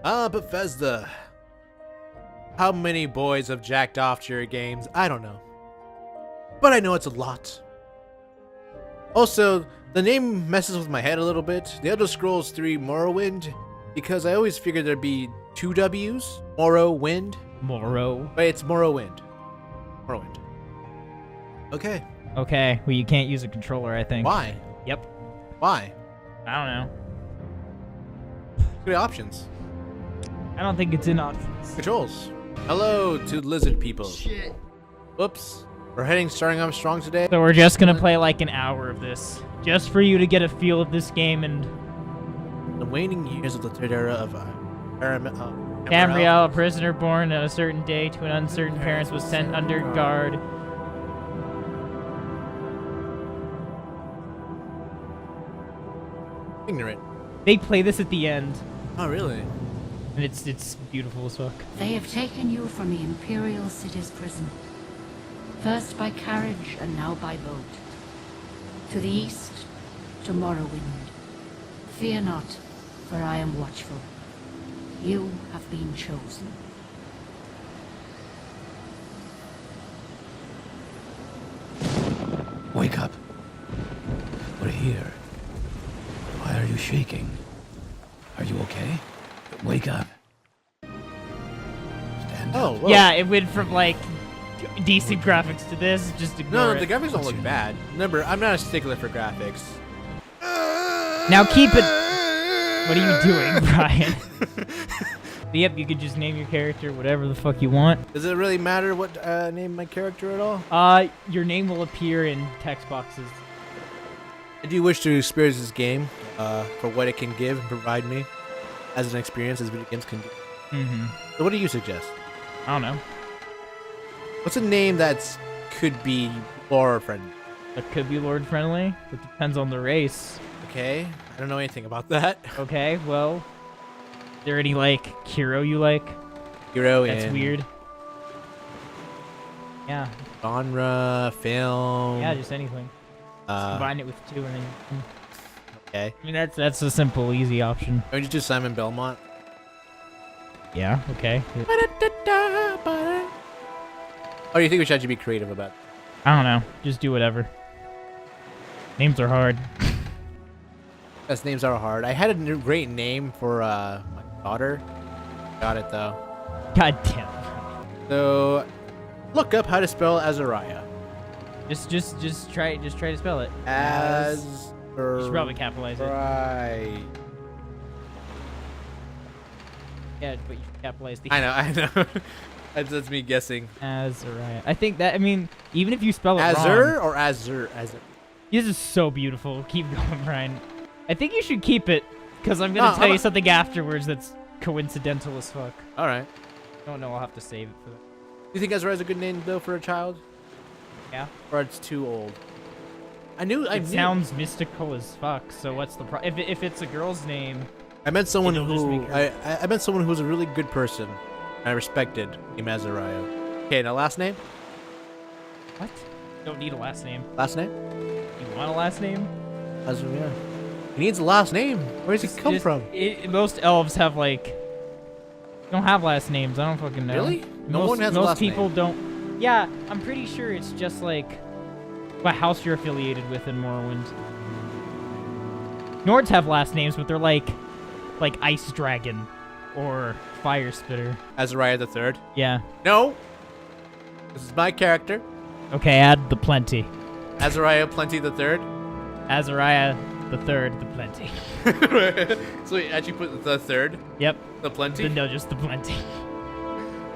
Bethesda. How many boys have jacked off to your games? I don't know. But I know it's a lot. Also, the name messes with my head a little bit. The Elder Scrolls 3 Morrowind, because I always figured there'd be 2 W's. Morrowind. Morrow. But it's Morrowind. Morrowind. Okay. Okay, well you can't use a controller, I think. Why? Yep. Why? I don't know. Good options. I don't think it's in options. Controls. Hello to lizard people. Shit. Whoops. We're starting off strong today. So we're just gonna play like an hour of this, just for you to get a feel of this game. And The waning years of the third era of Tamriel, a prisoner born on a certain day to an uncertain parents, was sent under guard. Ignorant. They play this at the end, Oh, really? and it's beautiful as fuck. They have taken you from the Imperial City's prison. First by carriage and now by boat. To the east, to Morrowind. Fear not, for I am watchful. You have been chosen. Wake up. We're here. Why are you shaking? Are you okay? Wake up. Stand Oh, up. whoa. Yeah, it went from like decent graphics to this. Just ignore No, it. the graphics don't look bad. Remember, I'm not a stickler for graphics. Now keep it. What are you doing, Brian? Yep, you could just name your character whatever the fuck you want. Does it really matter what name my character at all? Your name will appear in text boxes. I do wish to experience this game for what it can give and provide me as an experience as video games can do. Mm-hmm. So what do you suggest? I don't know. What's a name that could be lore friendly? It could be Lord friendly. It depends on the race. Okay, I don't know anything about that. Okay, well, is there any like hero you like? Hero That's and weird. Yeah, genre, film. yeah, just anything. Uh, Combine it with 2 and then. okay. I mean, that's a simple, easy option. Why don't you do Simon Belmont? Yeah. Okay. Oh, do you think we should actually be creative about it? I don't know. Just do whatever. Names are hard. Yes, names are hard. I had a great name for my daughter. Got it though. God damn. So, look up how to spell Azariah. Just try to spell it. As. You should probably capitalize it. Right. Yeah, but you should capitalize the. I know. That's me guessing. Azariah. I think that. I mean, even if you spell it Azur wrong. or Azur? Azur. This is so beautiful. Keep going, Brian. I think you should keep it, because I'm gonna No, tell you something afterwards that's coincidental as fuck. All right. Oh no, I'll have to save it for that. Do you think Azariah is a good name though for a child, Yeah. or it's too old? I knew. It sounds mystical as fuck. So what's the problem? If it's a girl's name, I met someone It'll just who make her- I met someone who was a really good person. I respected named Azariah. Okay, now last name. what? Don't need a last name. Last name. You want a last name? Azariah. He needs a last name. Where does he come from? Most elves have like. Don't have last names. I don't fucking know. Really? No most, one has a most last people name. don't. Yeah, I'm pretty sure it's just like what house you're affiliated with in Morrowind. Nords have last names, but they're like Ice Dragon or Fire Spitter. Azariah the Third. Yeah. No. This is my character. Okay, add the plenty. Azariah Plenty the Third. Azariah the Third, the plenty. So we actually put the third, Yep. the Plenty. No, just the plenty.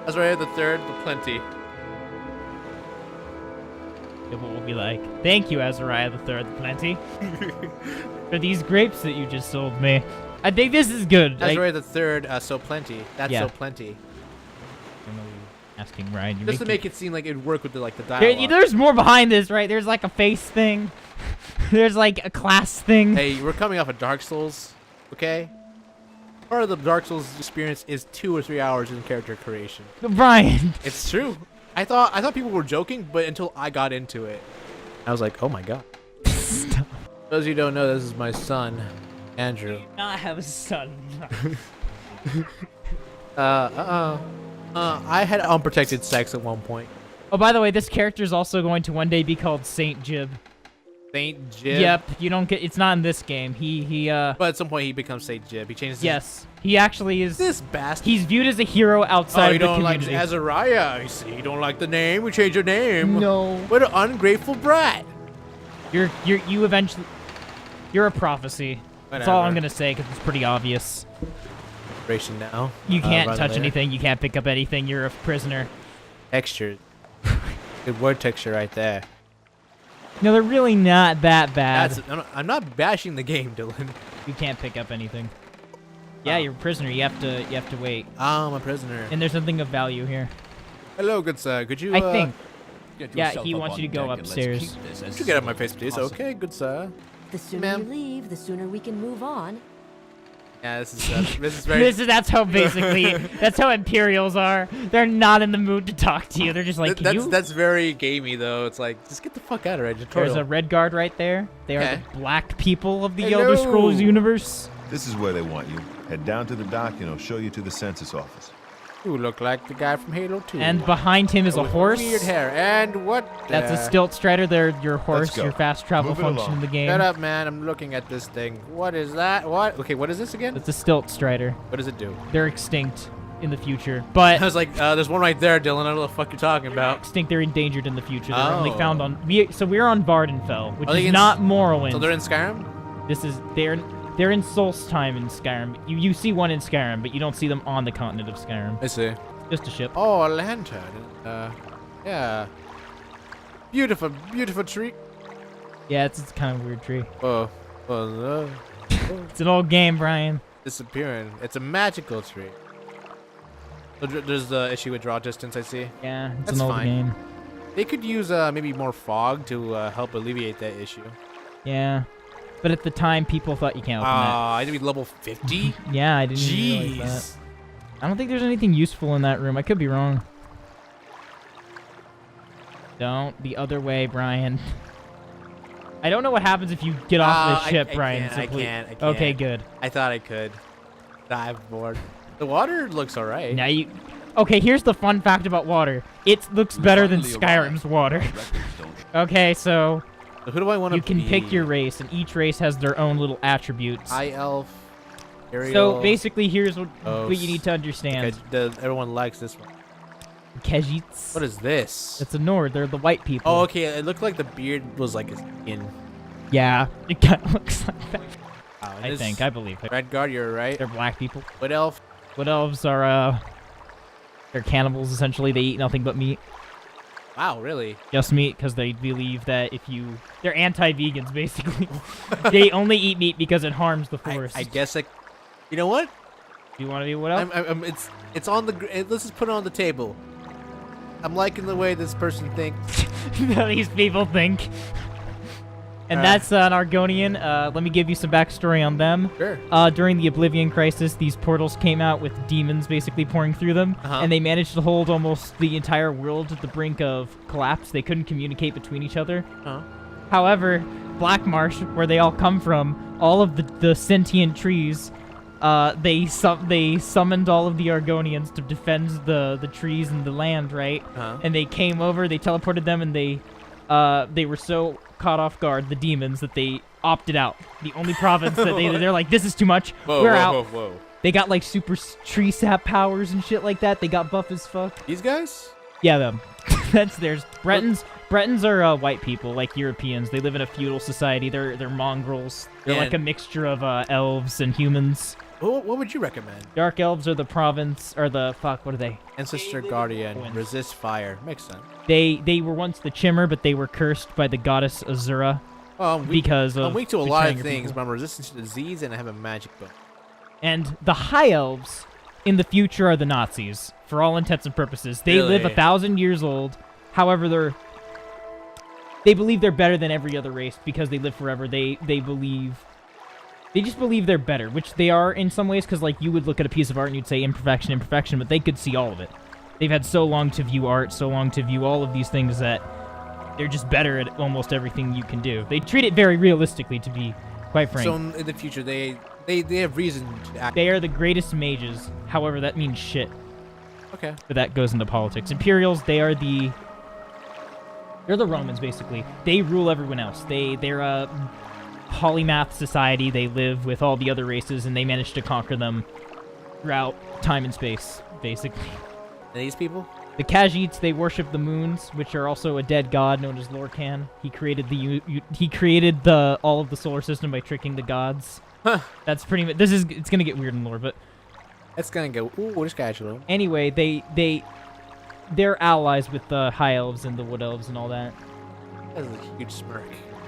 Azariah the Third, the Plenty. It will be like, thank you, Azariah the Third, the plenty, for these grapes that you just sold me. I think this is good. Azariah the Third, so plenty. That's Yeah. so plenty. I'm asking Ryan. Just to make it seem like it'd work with the dialogue. There's more behind this, right? There's like a face thing. There's like a class thing. Hey, we're coming off of Dark Souls, okay? Part of the Dark Souls experience is 2 or 3 hours in character creation. Brian. It's true. I thought people were joking, but until I got into it, I was like, oh my god. Stop. For those of you who don't know, this is my son, Andrew. Not have a son. I had unprotected sex at one point. Oh, by the way, this character is also going to one day be called Saint Jib. Saint Jib. Yep, you don't get. It's not in this game. But at some point he becomes Saint Jib. He changes. Yes, he actually is. This bastard. He's viewed as a hero outside you of the don't like community. Azariah. I see. You don't like the name. We change your name. No. What an ungrateful brat. You eventually. You're a prophecy. That's all I'm gonna say because it's pretty obvious. Ration now. You can't right touch there. anything. You can't pick up anything. You're a prisoner. Texture. Good word texture right there. No, they're really not that bad. I'm not bashing the game, Dylan. You can't pick up anything. Yeah, you're a prisoner. You have to wait. I'm a prisoner. And there's nothing of value here. Hello, good sir. Could you? I think. Get Yeah, yourself he up wants on you to go deck and let's upstairs. keep this as Could you get out of my face, safe please? as possible. Okay, good sir. The sooner Ma'am. you leave, the sooner we can move on. Yeah, this is very. That's how basically that's how Imperials are. They're not in the mood to talk to you. They're just like, that's very gamey though. It's like just get the fuck out of here. There's a red guard right there. They are the black people of the Hello. Elder Scrolls universe. This is where they want you. Head down to the dock and I'll show you to the census office. You look like the guy from Halo 2. And behind him is a With horse. Weird hair. And what? That's a stilt strider. They're your horse, go. your fast travel Move it function along. in the game. Shut up, man. I'm looking at this thing. What is that? What? Okay, what is this again? It's a stilt strider. What does it do? They're extinct in the future, I but was like, there's one right there, Dylan. I don't know what the fuck you're talking about. extinct. They're endangered in the future. They're only Oh. found on. We're on Vardenfell, which Are they is in not Morrowind. So they're in Skyrim? They're in Solstheim in Skyrim. You see one in Skyrim, but you don't see them on the continent of Skyrim. I see. Just a ship. Oh, a lantern. Yeah. Beautiful, beautiful tree. Yeah, it's kind of a weird tree. Oh, It's an old game, Brian. disappearing. It's a magical tree. So there's the issue with draw distance, I see. Yeah, it's That's an old fine. game. They could use maybe more fog to help alleviate that issue. Yeah, but at the time, people thought you can't open I had to be level 50? that. Yeah, I didn't even realize Jeez. that. I don't think there's anything useful in that room. I could be wrong. Don't. The other way, Brian. I don't know what happens if you get off the ship, Brian. I can't. Okay, good. I thought I could. Dive board. The water looks alright. Now you... Okay, here's the fun fact about water. It looks better than Finally Skyrim's arrived. water. Records don't Okay, so So who do I want to you can pick your race, and each race has their own little attributes. High elf. Aerial. So basically, here's what Oh, you need to understand. Okay, everyone likes this one. Khajiits. What is this? It's a Nord. They're the white people. Oh, okay. It looked like the beard was like his skin. Yeah, it kind of looks like that. Wow, I think. I believe it. Red guard, you're right. They're black people. Wood elf. Wood elves are, they're cannibals, essentially. They eat nothing but meat. Wow, really? Just meat, because they believe that if you... They're anti-vegans, basically. They only eat meat because it harms the forest. I guess I. You know what? Do you want to be wood elf? It's on the. Let's just put it on the table. I'm liking the way this person thinks. These people think. And Alright. that's an Argonian. Let me give you some backstory on them. Sure. During the Oblivion Crisis, these portals came out with demons basically pouring through them, Uh-huh. and they managed to hold almost the entire world at the brink of collapse. They couldn't communicate between each other. Huh? However, Black Marsh, where they all come from, all of the sentient trees, they summoned all of the Argonians to defend the trees and the land, right? Uh-huh. And they came over, they teleported them, and they were so caught off guard, the demons, that they opted out. The only province that they're like, this is too much. We're out. Whoa. They got like super tree sap powers and shit like that. They got buff as fuck. These guys? Yeah, them. That's theirs. Bretons are white people, like Europeans. They live in a feudal society. They're mongrels. They're like a And- mixture of elves and humans. What would you recommend? Dark elves are the province, or the fuck. What are they? Ancestor Guardian. Twins. Resist fire. Makes sense. They were once the Chimmer, but they were cursed by the goddess Azura Well, I'm weak, because of I'm weak to a lot betraying of her things, people. but I'm resistant to disease and I have a magic book. And the High Elves in the future are the Nazis, for all intents and purposes. They live Really? 1,000 years old. However, they believe they're better than every other race because they live forever. They just believe they're better, which they are in some ways, because like you would look at a piece of art and you'd say imperfection, but they could see all of it. They've had so long to view art, so long to view all of these things that they're just better at almost everything you can do. They treat it very realistically, to be quite frank. So in the future, they They have reason to act. They are the greatest mages. However, that means shit. Okay. But that goes into politics. Imperials, they're the Romans, basically. They rule everyone else. They're a polymath society. They live with all the other races, and they manage to conquer them throughout time and space, basically. And these people? The Khajiits, they worship the moons, which are also a dead god known as Lorcan. He created all of the solar system by tricking the gods. Huh. That's pretty much. It's gonna get weird in lore, but It's gonna go. Ooh, this guy's low. anyway, they're allies with the high elves and the wood elves and all that. That's a huge smirk.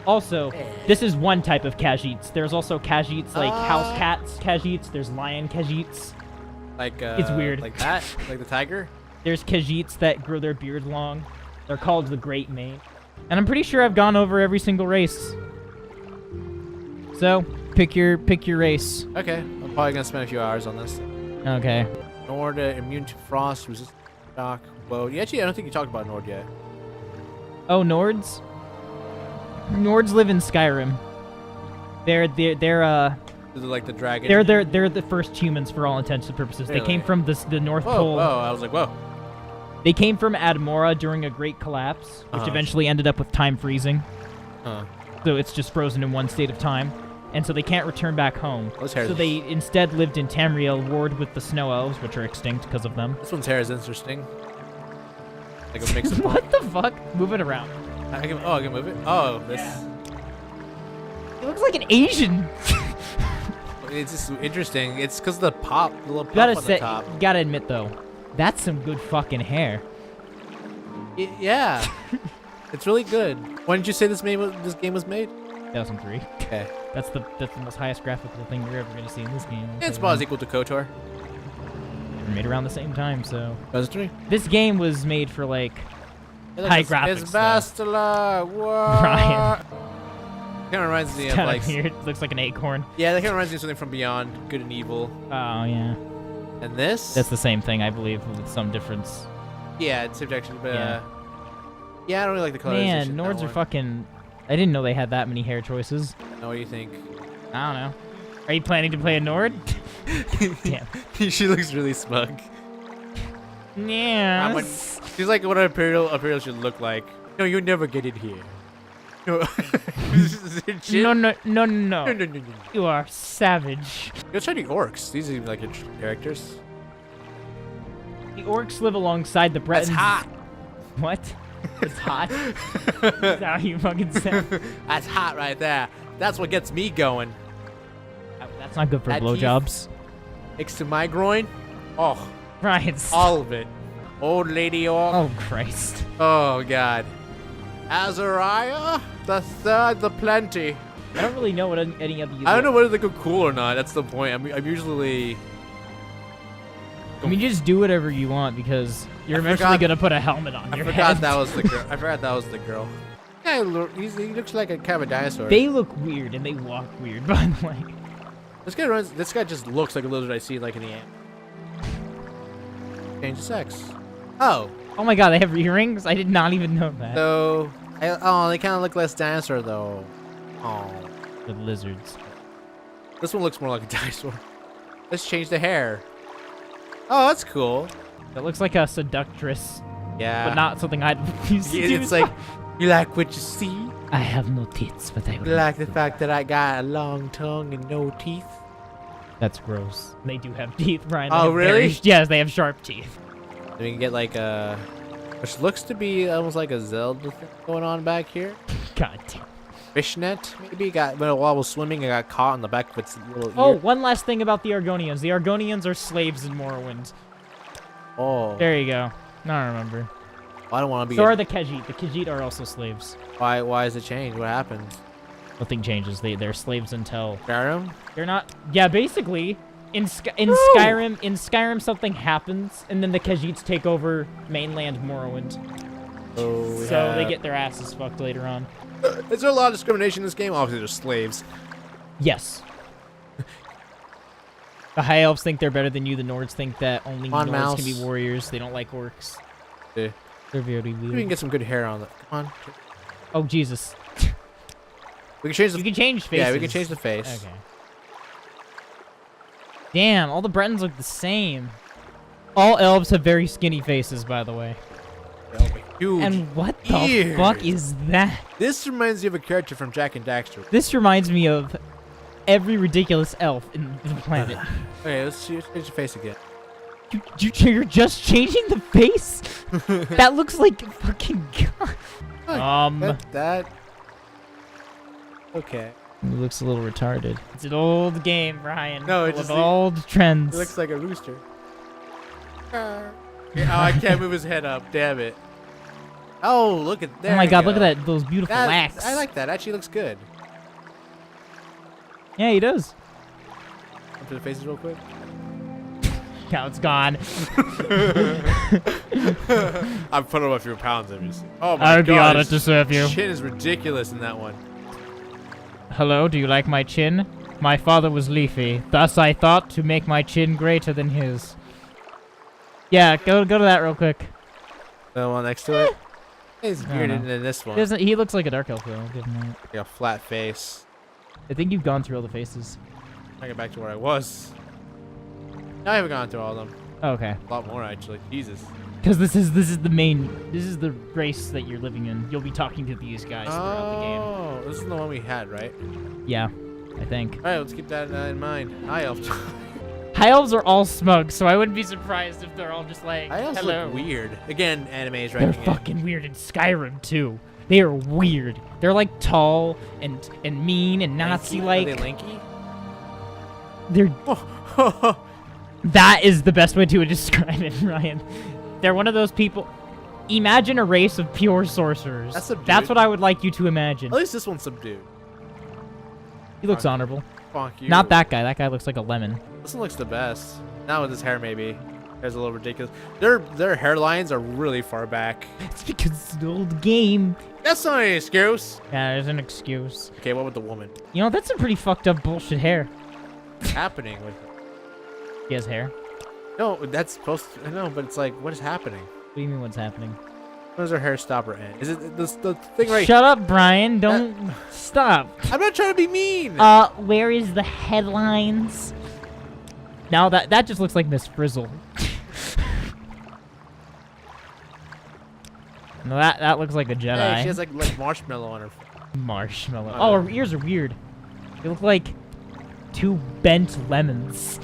Also, this is one type of Khajiits. There's also Khajiits like house cats Khajiits. There's lion Khajiits. Like It's weird. Like that? Like the tiger? There's Khajiits that grow their beard long. They're called the Great Mane. And I'm pretty sure I've gone over every single race. So, pick your race. Okay. I'm probably gonna spend a few hours on this. Okay. Nord immune to frost, resistant to shock. Well, actually, I don't think you talked about Nord yet. Oh, Nords? Nords live in Skyrim. They're Is it like the dragon? they're the first humans for all intents and purposes. They Really? came from the North Whoa, Pole. whoa! I was like, whoa. They came from Admora during a great collapse, which Uh-huh. eventually ended up with time freezing. Huh. So it's just frozen in one state of time. And so they can't return back home. Those hairs- So they instead lived in Tamriel, warred with the Snow Elves, which are extinct because of them. This one's hair is interesting. Like a mix of. What the fuck? Move it around. I can move it. Oh, this. It looks like an Asian. It's just interesting. It's because the pop, the little pop Gotta on say, the top. you gotta admit though, that's some good fucking hair. Yeah, it's really good. When did you say this game was made? 2003. Okay, That's the most highest graphical thing you're ever gonna see in this game. it's about as equal to KOTOR. They were made around the same time, so 2003. this game was made for like high graphics. It's though. Bastila. What? Ryan. Kind of reminds me of Kind like. of weird. Looks like an acorn. Yeah, that kind of reminds me of something from Beyond Good and Evil. Oh yeah. And this? That's the same thing, I believe, with some difference. Yeah, it's subjection, but Yeah. yeah, I don't really like the colors. Man, Nords are fucking. I didn't know they had that many hair choices. What do you think? I don't know. Are you planning to play a Nord? Damn. She looks really smug. Yeah. She's like what an Imperial should look like. No, you never get in here. No, No. no. You are savage. Let's try the orcs. These are like interesting characters. The orcs live alongside the Bretons. That's hot. What? It's hot? Is that how you fucking said? That's hot right there. That's what gets me going. That's not good for That blowjobs. Next to my groin. Oh, Ryan, all of it. Old lady orc. oh Christ. Oh God. Azariah, the third, the plenty. I don't really know what any of these I don't know whether they go cool or not. That's the point. I'm usually. I mean, just do whatever you want because you're I eventually forgot- gonna put a helmet on I your forgot head. that was the girl. I forgot that was the girl. Yeah, he looks like a kind of a dinosaur. They look weird and they walk weird, by the way. This guy just looks like a lizard I see like in the ant. Change sex. Oh, Oh my god, they have earrings? I did not even know that. so they kind of look less dinosaur though. Oh, The lizards. this one looks more like a dinosaur. Let's change the hair. Oh, that's cool. That looks like a seductress, Yeah, but not something I'd use to do. It's like you like what you see. I have no tits, but I You will. like the fact that I got a long tongue and no teeth. That's gross. They do have teeth, Brian. Oh, really? Yes, they have sharp teeth. We can get like a, which looks to be almost like a Zelda thing going on back here. God damn. Fishnet, maybe. While I was swimming, I got caught on the back of its little Oh, ear. one last thing about the Argonians. The Argonians are slaves in Morrowind. Oh. There you go. Now I remember. I don't want to be. So are the Khajiit. The Khajiit are also slaves. Why is it changed? What happened? Nothing changes. They're slaves until Skyrim? they're not. Yeah, basically, in Skyrim something happens, and then the Khajiits take over mainland Morrowind. Oh, So they get their asses fucked later on. Is there a lot of discrimination in this game? Obviously, they're slaves. Yes. The High Elves think they're better than you. The Nords think that only On Nords mouse. can be warriors. They don't like orcs. Yeah. They're very Maybe we can weird. get some good hair on it. Come on. Oh, Jesus. We can change the. You can change faces. Yeah, we can change the face. Okay. Damn, all the Bretons look the same. All elves have very skinny faces, by the way. Huge And what the ears. fuck is that? This reminds me of a character from Jack and Daxter. This reminds me of every ridiculous elf in the planet. Okay, let's change your face again. You're just changing the face? That looks like fucking God. That. Okay. It looks a little retarded. It's an old game, Ryan. No, it full just of old trends. It looks like a rooster. Oh, I can't move his head up. Damn it. Oh, look at that. Oh my God, look at that. Those beautiful lacks. I like that. Actually looks good. Yeah, he does. Up to the faces real quick. Now it's gone. I've put on a few pounds of you. Oh my God. I would be honored his to serve you. Chin is ridiculous in that one. Hello, do you like my chin? My father was leafy. Thus I thought to make my chin greater than his. Yeah, go to that real quick. The one next to it. He's bearded in this one. He looks like a dark elf though. I'll give him that. Like a flat face. I think you've gone through all the faces. I get back to where I was. No, I haven't gone through all of them. Oh, okay. A lot more actually. Jesus. Because this is the race that you're living in. You'll be talking to these guys throughout the game. Oh, this is the one we had, right? Yeah, I think. All right, let's keep that in mind. High elf. High elves are all smug, so I wouldn't be surprised if they're all just like, High elves hello. look weird. Again, anime is They're writing it. fucking weird in Skyrim too. They are weird. They're like tall and mean and Nazi-like. Are they lanky? They're Oh. that is the best way to describe it, Ryan. They're one of those people. Imagine a race of pure sorcerers. That's subdued. That's what I would like you to imagine. At least this one's subdued. He looks honorable. Fuck you. Not that guy. That guy looks like a lemon. This one looks the best. Now with his hair, maybe. Hair's a little ridiculous. Their hairlines are really far back. It's because it's an old game. That's not an excuse. Yeah, there's an excuse. Okay, what with the woman? You know, that's some pretty fucked up bullshit hair. What's happening with? He has hair. No, that's supposed to. I know, but it's like, what is happening? What do you mean what's happening? When does her hair stop or end? Is it the thing right? Shut up, Brian. Don't stop. I'm not trying to be mean. Where is the headlines? Now that just looks like Miss Frizzle. No, that looks like a Jedi. Hey, she has like marshmallow on her. Marshmallow. Oh, her ears are weird. They look like two bent lemons.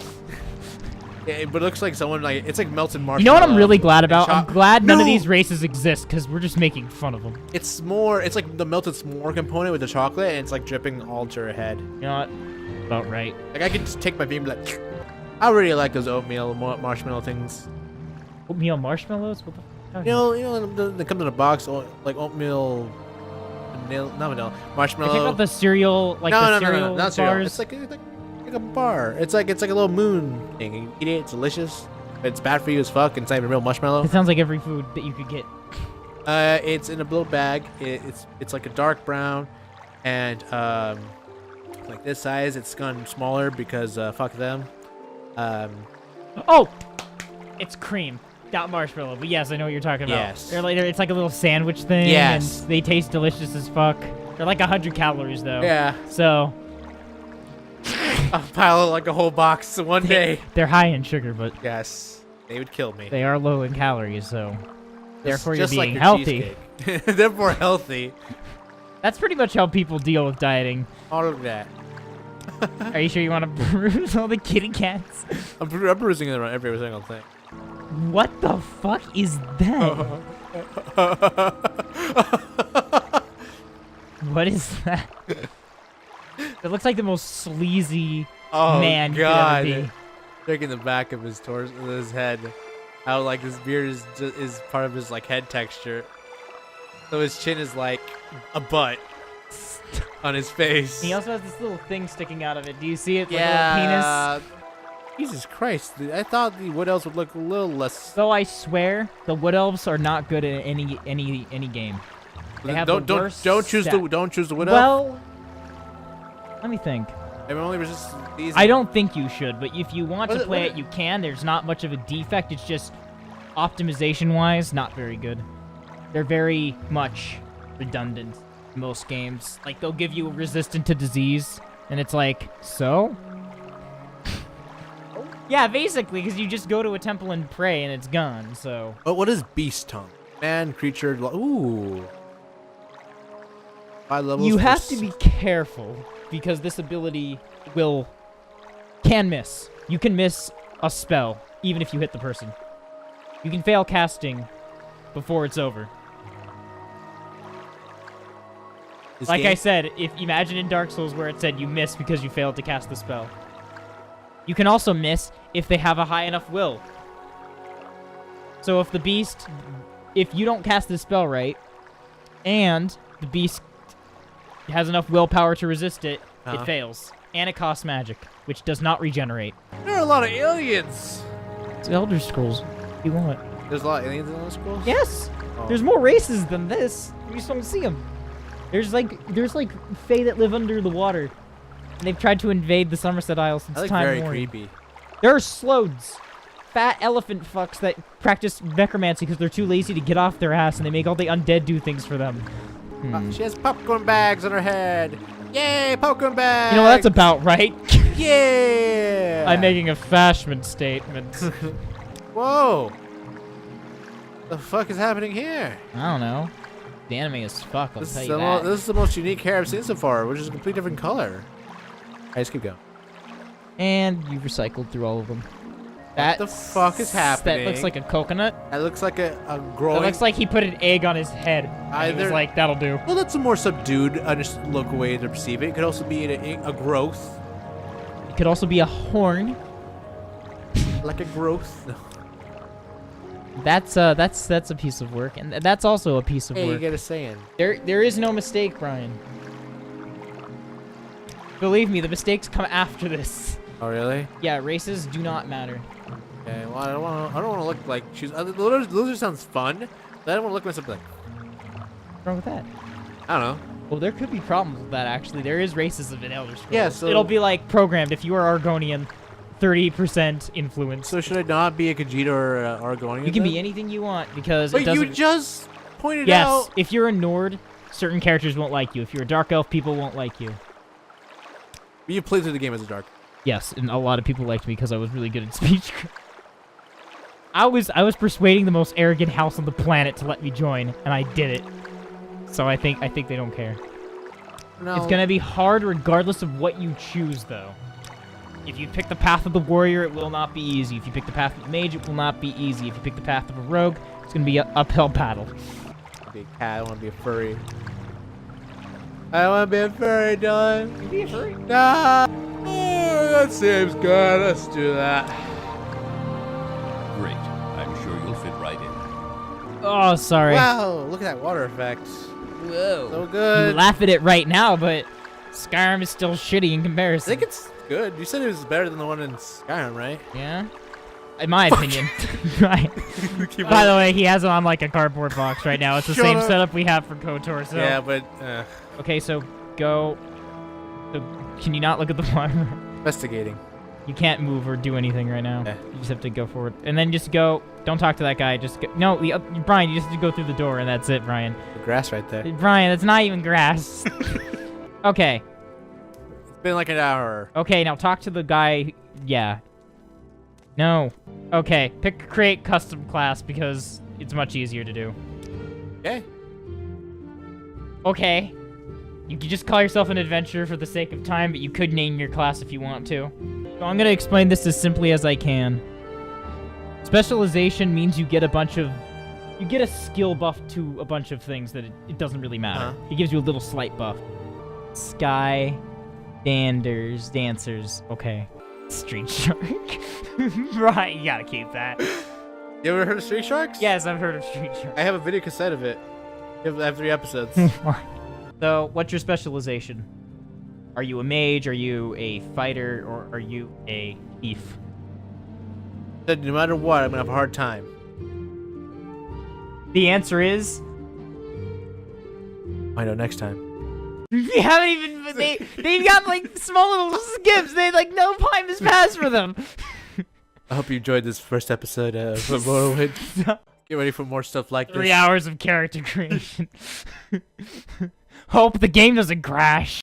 Yeah, but it looks like someone like it's like melted marshmallow. You know what I'm really glad about? I'm glad none of No! these races exist because we're just making fun of them. It's like the melted s'more component with the chocolate, and it's like dripping all to her head. You know what? About right. Like I could just take my beam and be like. I really like those oatmeal marshmallow things. Oatmeal marshmallows? What the fuck? You know, they come in a box, like oatmeal, not vanilla, marshmallow. I think about the cereal, like the cereal not cereal. bars. It's like a bar. It's like a little moon thing. You eat it, it's delicious. It's bad for you as fuck, and it's not even real marshmallow. It sounds like every food that you could get. It's in a little bag. It's like a dark brown, and like this size. It's gone smaller because fuck them. Oh, it's cream, not marshmallow. But yes, I know what you're talking about. Yes. It's like a little sandwich thing. Yes. And they taste delicious as fuck. They're like 100 calories though. Yeah. So I'll pile like a whole box one day. they're high in sugar, but Yes, they would kill me. they are low in calories. So therefore, Just you're like being your healthy. cheesecake. Therefore healthy. That's pretty much how people deal with dieting. All of that. Are you sure you want to bruise all the kitty cats? I'm bruising it around every single thing. What the fuck is that? What is that? It looks like the most sleazy Oh man God! could ever be. Checking the back of his torso, his head. How like his beard is part of his like head texture. So his chin is like a butt on his face. He also has this little thing sticking out of it. Do you see it? Like a yeah. little penis? Jesus Christ! I thought the wood elves would look a little less. Though I swear, the wood elves are not good at any game. They have don't the worst choose stat. don't choose the wood elf. Well, let me think. I'm only resist these. I don't think you should, but if you want What to is- play what it, you can. There's not much of a defect. It's just optimization-wise, not very good. They're very much redundant in most games. Like, they'll give you resistant to disease, and it's like, so? Yeah, basically, because you just go to a temple and pray and it's gone, so... But what is beast tongue? Man, creature... Ooh. 5 levels. You for have to be careful, because this ability can miss. You can miss a spell, even if you hit the person. You can fail casting before it's over. This Like game? I said, imagine in Dark Souls where it said you miss because you failed to cast the spell. You can also miss if they have a high enough will. So if the beast, if you don't cast the spell right, and the beast has enough willpower to resist it, it fails. And it costs magic, which does not regenerate. There are a lot of aliens. It's Elder Scrolls. What do you want? There's a lot of aliens in those schools? Yes! Oh. There's more races than this. You just don't see them. There's like Fae that live under the water. And they've tried to invade the Somerset Isle since I like time very immemorial. creepy. There are slodes. Fat elephant fucks that practice necromancy because they're too lazy to get off their ass and they make all the undead do things for them. She has popcorn bags on her head. Yay, popcorn bags! You know, that's about right. Yeah! I'm making a fashionable statement. Whoa! The fuck is happening here? I don't know. The anime is fuck, I'll This tell is, you that. this is the most unique hair I've seen so far, which is a complete different color. Alright, let's keep going. And you've recycled through all of them. What the fuck is happening? That looks like a coconut. That looks like a growing... That looks like he put an egg on his head. And he was like, that'll do. Well, that's a more subdued look way to perceive it. It could also be a growth. It could also be a horn. Like a growth. No. That's a piece of work, and that's also a piece of Hey, you work. get a saying. There is no mistake, Brian. Believe me, the mistakes come after this. Oh, really? Yeah, races do not matter. Okay, well, I don't want to look like she's... Loser sounds fun, but I don't want to look myself like... What's wrong with that? I don't know. Well, there could be problems with that, actually. There is racism in Elder Scrolls. Yeah, so... It'll be, like, programmed. If you are Argonian, 30% influence. So should I not be a Khajiit or Argonian? You can then? be anything you want, because But it doesn't... you just pointed Yes, out... if you're a Nord, certain characters won't like you. If you're a Dark Elf, people won't like you. You played through the game as a Dark. Yes, and a lot of people liked me because I was really good at speech. I was persuading the most arrogant house on the planet to let me join, and I did it. So I think they don't care. No. It's gonna be hard regardless of what you choose, though. If you pick the path of the warrior, it will not be easy. If you pick the path of the mage, it will not be easy. If you pick the path of a rogue, it's gonna be an uphill battle. Be a cat. I want to be a furry. I want to be a furry, Dylan. You be a furry? Nah. Oh, that seems good. Let's do that. Great. I'm sure you'll fit right in. Oh, sorry. Wow, look at that water effect. Whoa. So You good. laugh at it right now, but Skyrim is still shitty in I comparison. think it's good. You said it was better than the one in Skyrim, right? Yeah? In my opinion. Right. By the way, he has it on like a cardboard box right now. It's the Shut same up. setup we have for KOTOR, so... Yeah, but Okay, so go... So can you not look at the water? investigating. You can't move or do anything right now. Yeah. You just have to go forward. And then just go... Don't talk to that guy. Just go... No, Brian, you just have to go through the door, and that's it, Brian. The grass right there. Brian, that's not even grass. Okay. It's been like an hour. Okay, now talk to the guy... Yeah. No. Okay, create custom class because it's much easier to do. Okay. Okay. You can just call yourself an adventurer for the sake of time, but you could name your class if you want to. So I'm gonna explain this as simply as I can. Specialization means you get a skill buff to a bunch of things that it doesn't really matter. It gives you a little slight buff. Sky, dancers, okay. Street Shark. Right, you gotta keep that. You ever heard of Street Sharks? Yes, I've heard of Street Shark. I have a video cassette of it. I have 3 episodes. So, what's your specialization? Are you a mage, are you a fighter, or are you a thief? Said no matter what, I'm gonna have a hard time. The answer is... I know next time. You haven't even... They've got, like, small little skips. They, like, no time has passed for them. I hope you enjoyed this first episode of Morrowind. Get ready for more stuff like this. 3 hours of character creation. Hope the game doesn't crash.